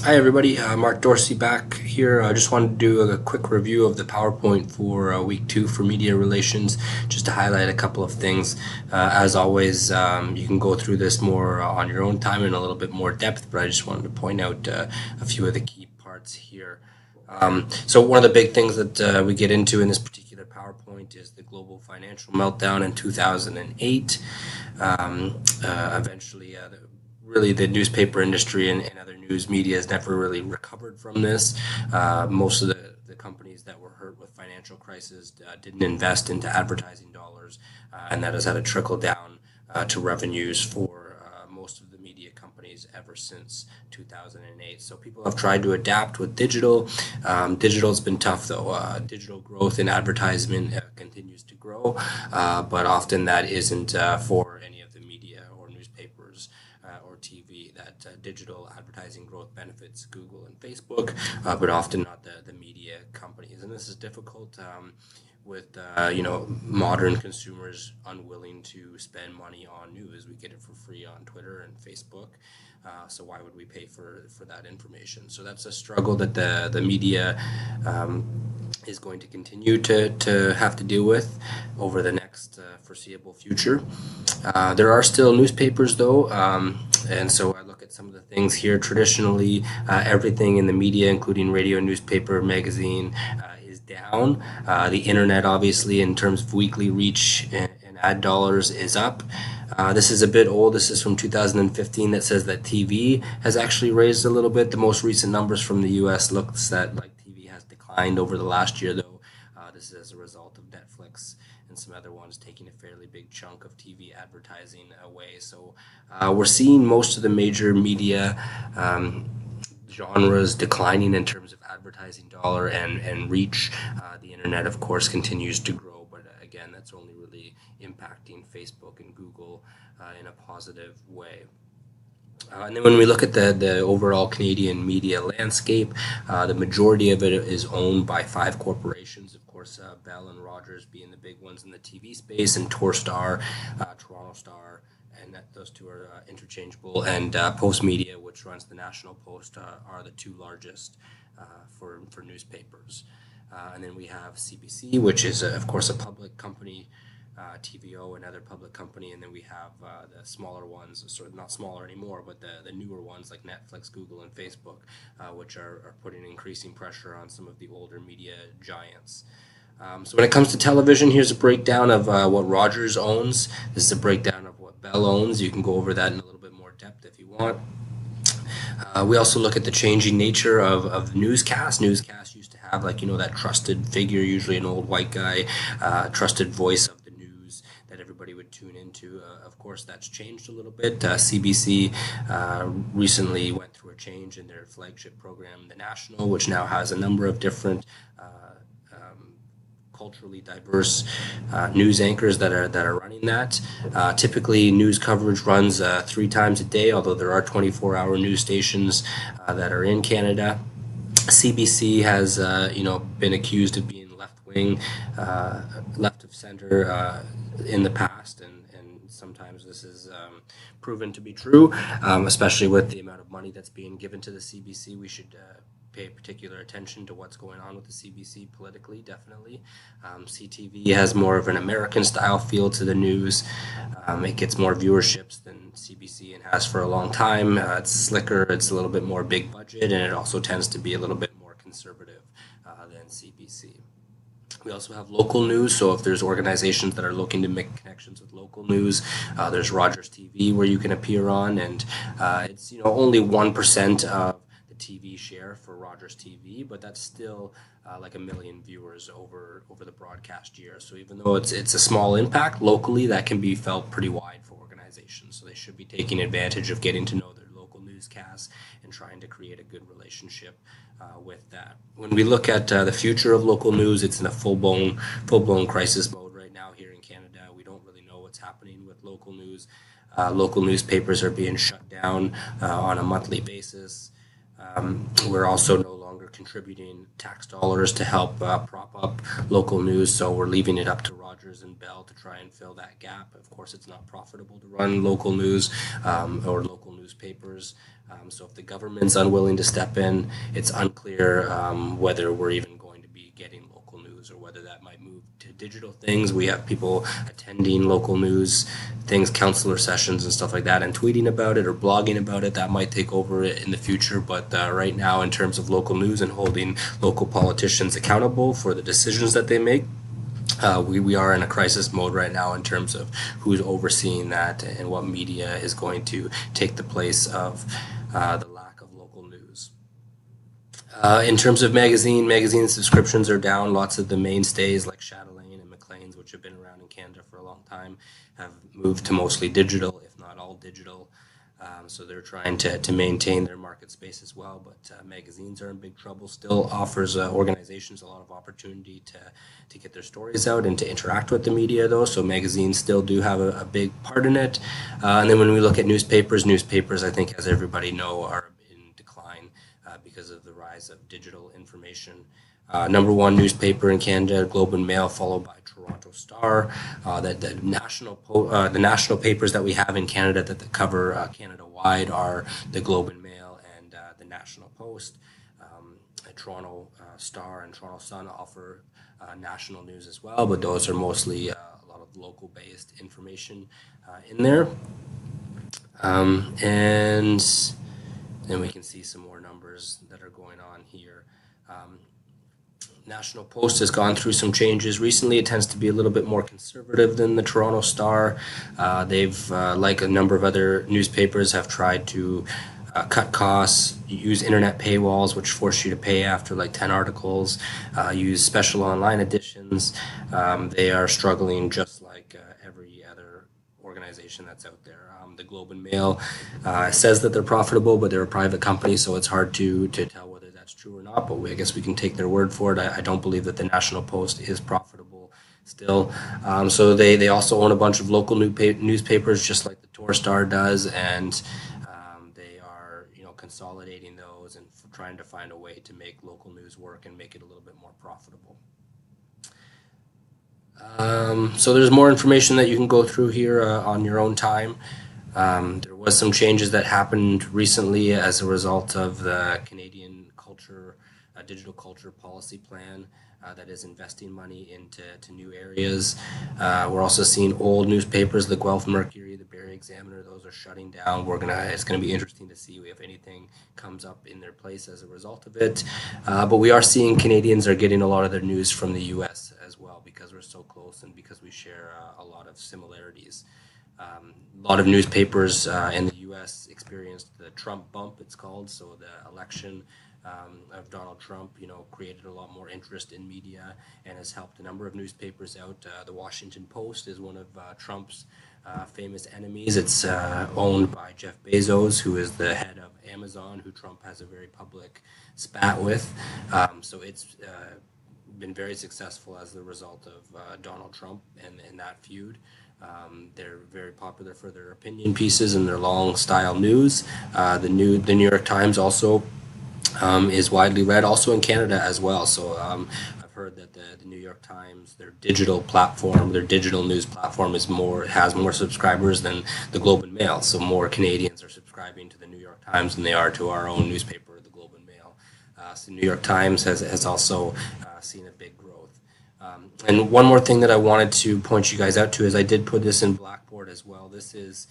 Hi everybody, Mark Dorsey back here. I just wanted to do a quick review of the PowerPoint for week 2 for media relations, just to highlight a couple of things. As always, you can go through this more on your own time in a little bit more depth, but I just wanted to point out a few of the key parts here. So one of the big things that we get into in this particular PowerPoint is the global financial meltdown in 2008. Eventually, really the newspaper industry and other news media has never really recovered from this. Most of the companies that were hurt with financial crisis didn't invest into advertising dollars, and that has had a trickle down to revenues for most of the media companies ever since 2008. So people have tried to adapt with digital. Digital's been tough though. Digital growth in advertisement continues to grow, but often that isn't for any of the media or newspapers or TV. That digital advertising growth benefits Google and Facebook, but often not the media companies. And this is difficult with modern consumers unwilling to spend money on news. We get it for free on Twitter and Facebook. So why would we pay for that information? So that's a struggle that the media is going to continue to have to deal with over the next foreseeable future. There are still newspapers though, and so I look at some of the things here. Traditionally, everything in the media, including radio, newspaper, magazine, is down. The internet, obviously, in terms of weekly reach and ad dollars, is up. This is a bit old. This is from 2015 that says that TV has actually raised a little bit. The most recent numbers from the US looks that TV has declined over the last year though. This is as a result of Netflix and some other ones taking a fairly big chunk of TV advertising away. So we're seeing most of the major media genres declining in terms of advertising dollar and reach. The internet, of course, continues to grow, but again, that's only really impacting Facebook and Google in a positive way. And then when we look at the overall Canadian media landscape, the majority of it is owned by 5 corporations. Of course, Bell and Rogers being the big ones in the TV space, and Torstar, Toronto Star, and those two are interchangeable. And Post Media, which runs the National Post, are the 2 largest for newspapers. And then we have CBC, which is, of course, a public company. TVO, another public company, and then we have the smaller ones, sort of not smaller anymore, but the newer ones like Netflix, Google, and Facebook, which are putting increasing pressure on some of the older media giants. So when it comes to television, here's a breakdown of what Rogers owns. This is a breakdown of what Bell owns. You can go over that in a little bit more depth if you want. We also look at the changing nature of newscasts. Newscasts used to have that trusted figure, usually an old white guy, trusted voice of the news that everybody would tune into. Of course, that's changed a little bit. CBC recently went through a change in their flagship program, The National, which now has a number of different culturally diverse news anchors that are running that. Typically, news coverage runs 3 times a day, although there are 24-hour news stations that are in Canada. CBC has been accused of being left-wing, left of center in the past, and sometimes this is proven to be true, especially with the amount of money that's being given to the CBC. We should pay particular attention to what's going on with the CBC politically, definitely. CTV has more of an American-style feel to the news. It gets more viewerships than CBC and has for a long time. It's slicker, it's a little bit more big budget, and it also tends to be a little bit more conservative than CBC. We also have local news, so if there's organizations that are looking to make connections with local news, there's Rogers TV where you can appear on, and it's only 1% of the TV share for Rogers TV, but that's still like 1 million viewers over the broadcast year. So even though it's a small impact locally, that can be felt pretty wide for organizations. So they should be taking advantage of getting to know their local newscasts and trying to create a good relationship with that. When we look at the future of local news, it's in a full-blown crisis mode right now here in Canada. We don't really know what's happening with local news. Local newspapers are being shut down on a monthly basis. We're also no longer contributing tax dollars to help prop up local news, so we're leaving it up to Rogers and Bell to try and fill that gap. Of course, it's not profitable to run local news or local newspapers. So if the government's unwilling to step in, it's unclear whether we're even going to be getting local news or whether that might move to digital things. We have people attending local news things, counselor sessions and stuff like that, and tweeting about it or blogging about it. That might take over in the future, but right now, in terms of local news and holding local politicians accountable for the decisions that they make, we are in a crisis mode right now in terms of who's overseeing that and what media is going to take the place of the lack of local news. In terms of magazine subscriptions are down. Lots of the mainstays like Chatelaine and Maclean's, which have been around in Canada for a long time, have moved to mostly digital, if not all digital. So they're trying to maintain their market space as well, but magazines are in big trouble. Still offers organizations a lot of opportunity to get their stories out and to interact with the media, though. So magazines still do have a big part in it. And then when we look at newspapers, I think, as everybody know, are in decline because of the rise of digital information. Number one newspaper in Canada, Globe and Mail, followed by Toronto Star. The national papers that we have in Canada that cover Canada-wide are the Globe and Mail and the National Post. Toronto Star and Toronto Sun offer national news as well, but those are mostly a lot of local-based information in there. And then we can see some more numbers that are going on here. National Post has gone through some changes recently. It tends to be a little bit more conservative than the Toronto Star. They've, like a number of other newspapers, have tried to cut costs, use internet paywalls, which force you to pay after like 10 articles, use special online editions. They are struggling just like every other organization that's out there. The Globe and Mail says that they're profitable, but they're a private company, so it's hard to tell whether that's true or not, but I guess we can take their word for it. I don't believe that the National Post is profitable still. So they also own a bunch of local newspapers, just like the Toronto Star does, and they are consolidating those and trying to find a way to make local news work and make it a little bit more profitable. So there's more information that you can go through here on your own time. There was some changes that happened recently as a result of the Canadian digital culture policy plan that is investing money into new areas. We're also seeing old newspapers, the Guelph Mercury, the Barrie Examiner, those are shutting down. It's going to be interesting to see if anything comes up in their place as a result of it. But we are seeing Canadians are getting a lot of their news from the U.S. as well, because we're so close and because we share a lot of similarities. A lot of newspapers in the U.S. experienced the Trump bump, it's called. So the election of Donald Trump, created a lot more interest in media and has helped a number of newspapers out. The Washington Post is one of Trump's famous enemies. It's owned by Jeff Bezos, who is the head of Amazon, who Trump has a very public spat with. So it's been very successful as the result of Donald Trump and that feud. They're very popular for their opinion pieces and their long style news. The New York Times also is widely read, also in Canada as well. So I've heard that the New York Times, their digital news platform has more subscribers than the Globe and Mail. So more Canadians are subscribing to the New York Times than they are to our own newspaper, the Globe and Mail. So the New York Times has also seen a big growth. And one more thing that I wanted to point you guys out to is I did put this in Blackboard as well. This is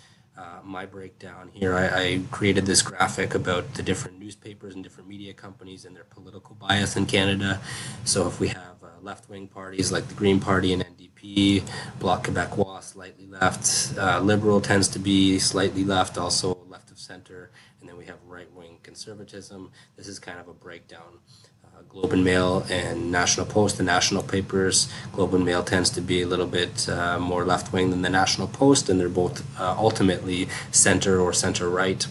my breakdown here. I created this graphic about the different newspapers and different media companies and their political bias in Canada. So if we have left-wing parties like the Green Party and NDP, Bloc Québécois, slightly left, Liberal tends to be slightly left, also left of center, and then we have right-wing conservatism. This is kind of a breakdown. Globe and Mail and National Post, the national papers. Globe and Mail tends to be a little bit more left-wing than the National Post, and they're both ultimately center or center-right.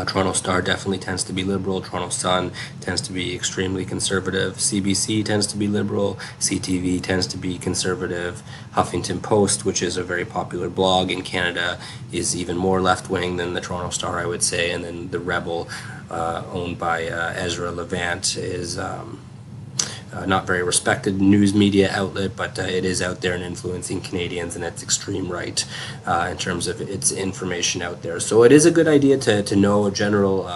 Toronto Star definitely tends to be liberal. Toronto Sun tends to be extremely conservative. CBC tends to be liberal. CTV tends to be conservative. Huffington Post, which is a very popular blog in Canada, is even more left-wing than the Toronto Star, I would say. And then the Rebel owned by Ezra Levant, is not very respected news media outlet, but it is out there and influencing Canadians, and it's extreme right in terms of its information out there. So it is a good idea to know a general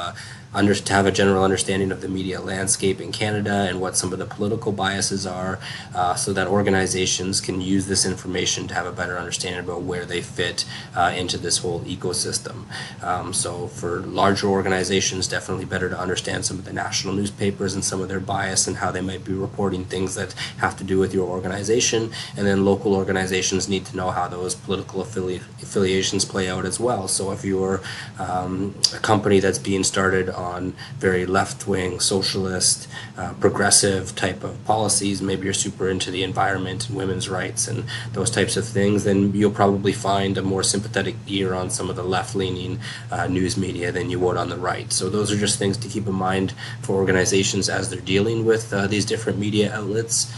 to have a general understanding of the media landscape in Canada and what some of the political biases are, so that organizations can use this information to have a better understanding about where they fit into this whole ecosystem. So for larger organizations, definitely better to understand some of the national newspapers and some of their bias and how they might be reporting things that have to do with your organization. And then local organizations need to know how those political affiliations play out as well. So if you're a company that's being started on very left-wing, socialist, progressive type of policies, maybe you're super into the environment and women's rights and those types of things, then you'll probably find a more sympathetic ear on some of the left-leaning news media than you would on the right. So those are just things to keep in mind for organizations as they're dealing with these different media outlets.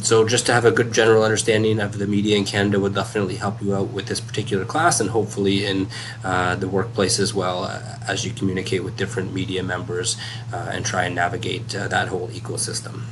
So just to have a good general understanding of the media in Canada would definitely help you out with this particular class, and hopefully in the workplace as well, as you communicate with different media members and try and navigate that whole ecosystem.